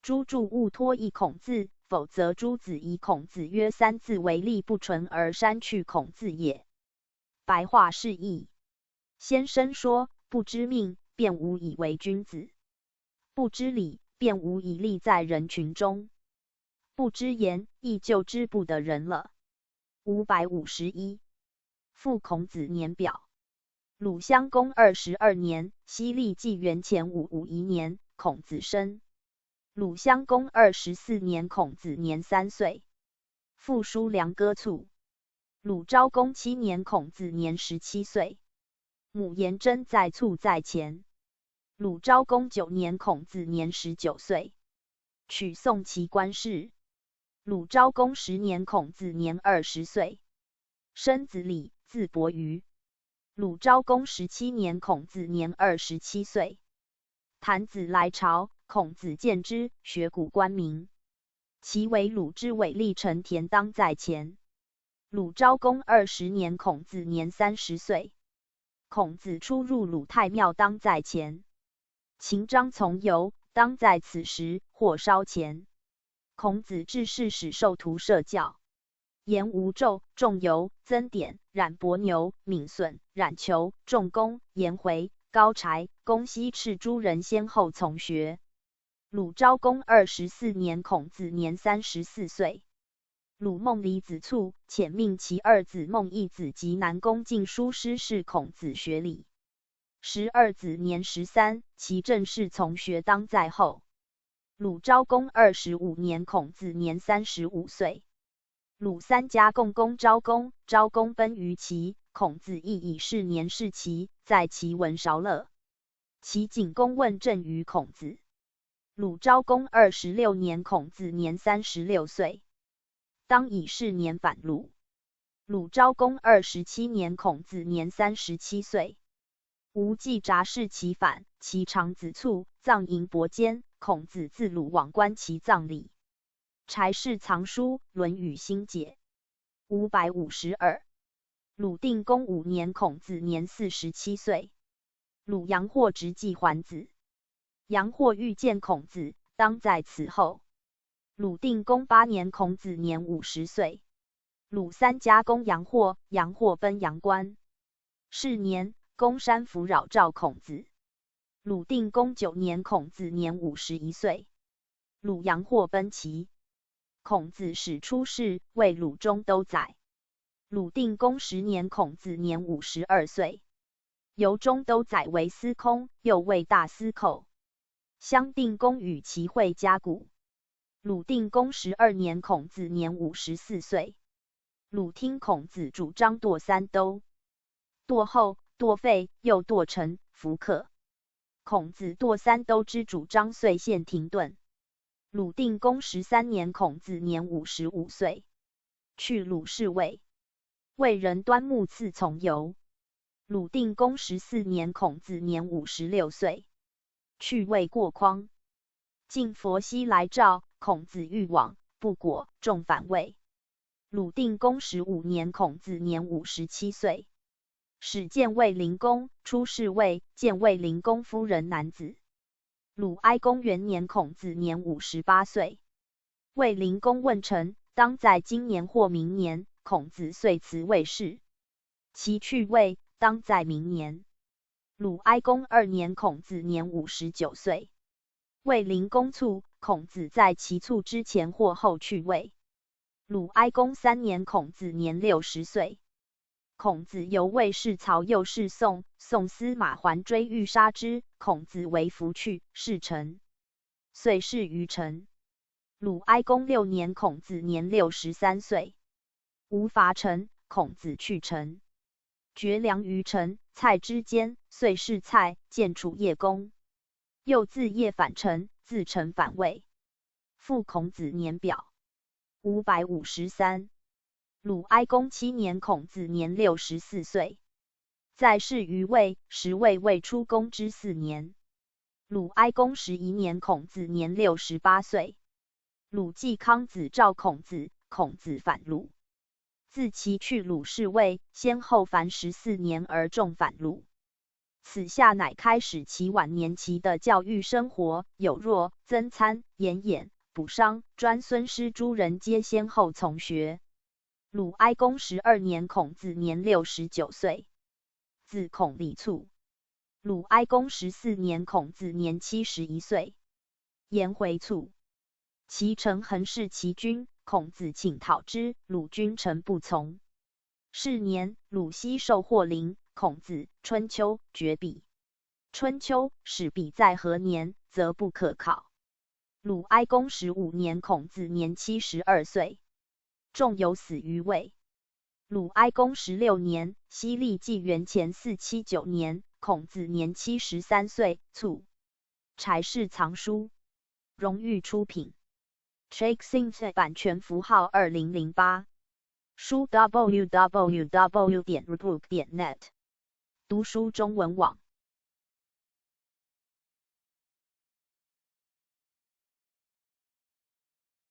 诸著勿托以孔字，否则诸子以孔子曰三字为例不纯而删去孔字也。白话释义：先生说，不知命，便无以为君子；不知礼，便无以立在人群中；不知言，亦就知不得人了。551。复孔子年表。鲁襄公22年，西历纪元前551年，孔子生。鲁襄公24年，孔子年3岁。父叔良歌卒。鲁昭公7年，孔子年17岁。母颜真在卒在前。鲁昭公9年，孔子年19岁。娶宋齐官氏。鲁昭公10年，孔子年20岁。生子礼，字伯鱼。鲁昭公17年，孔子年27岁。谭子来朝，孔子见之，学古官名。其为鲁之伪立成田当在前。鲁昭公20年，孔子年30岁。孔子出入鲁太庙当在前。秦章从游，当在此时，或稍前。孔子致仕使受徒设教。颜无胄、仲由、曾点、冉伯牛、闵损、冉求、仲弓、颜回、高柴、公西赤诸人先后从学。鲁昭公24年，孔子年34岁。鲁孟离子卒，遣命其二子孟义子及南宫敬书师事孔子学礼。12子年13，其正式从学当在后。鲁昭公25年，孔子年35岁。鲁三家共攻昭公，昭公奔于齐，孔子亦以是年弑齐，在齐闻韶乐。齐景公问政于孔子。鲁昭公26年，孔子年36岁。当以是年反鲁。鲁昭公27年，孔子年37岁。吴季札弑其反，其长子卒，葬营伯坚，孔子自鲁往观其葬礼。柴氏藏书，《论语心解》。552。鲁定公5年，孔子年47岁。鲁阳霍直系桓子。阳霍欲见孔子，当在此后。鲁定公8年，孔子年50岁。鲁三家公阳霍，阳霍奔阳关。是年，公山弗扰召孔子。鲁定公9年，孔子年51岁。鲁阳霍奔齐。孔子始出仕，为鲁中都宰。鲁定公10年，孔子年52岁。由中都宰为司空，又为大司寇。襄定公与齐会加鼓。鲁定公12年，孔子年54岁。鲁听孔子主张堕三都，堕后、堕废，又堕陈、福克。孔子堕三都之主张遂现停顿。鲁定公13年，孔子年55岁。去鲁侍卫。魏人端木赐从游。鲁定公14年，孔子年56岁。去魏过匡。晋佛西来召，孔子欲往，不果，众反魏。鲁定公15年，孔子年57岁。始见卫灵公，出侍卫，见卫灵公夫人男子。鲁哀公元年，孔子年58岁。卫灵公问臣，当在今年或明年，孔子遂辞卫士。其去魏，当在明年。鲁哀公2年，孔子年59岁。卫灵公卒，孔子在其卒之前或后去魏。鲁哀公3年，孔子年60岁。孔子由魏氏曹右氏宋，宋司马桓追欲杀之，孔子为服去，事成。遂事于陈。鲁哀公6年，孔子年63岁。吴伐陈，孔子去陈。绝粮于陈，蔡之间，遂弑蔡，见楚叶公。又自叶反陈，自陈反魏。复孔子年表。553。鲁哀公7年，孔子年64岁。在世于魏，时魏未出公之4年。鲁哀公11年，孔子年68岁。鲁季康子召孔子，孔子反鲁。自其去鲁侍卫，先后凡14年而众反鲁。此下乃开始其晚年期的教育生活，有若曾参、严衍、卜商、专孙师诸人皆先后从学。鲁哀公12年，孔子年69岁，字孔立卒。鲁哀公14年，孔子年71岁，颜回卒。其臣恒弑其君，孔子请讨之，鲁君臣不从。是年，鲁奚受获陵，孔子春秋绝笔。春秋始笔在何年，则不可考。鲁哀公15年，孔子年72岁，仲由死于魏。鲁哀公16年，西历纪元前479年，孔子年73岁，卒。柴氏藏书，荣誉出品。Chexing 版权符号2008。书 www.rbook.net 读书中文网。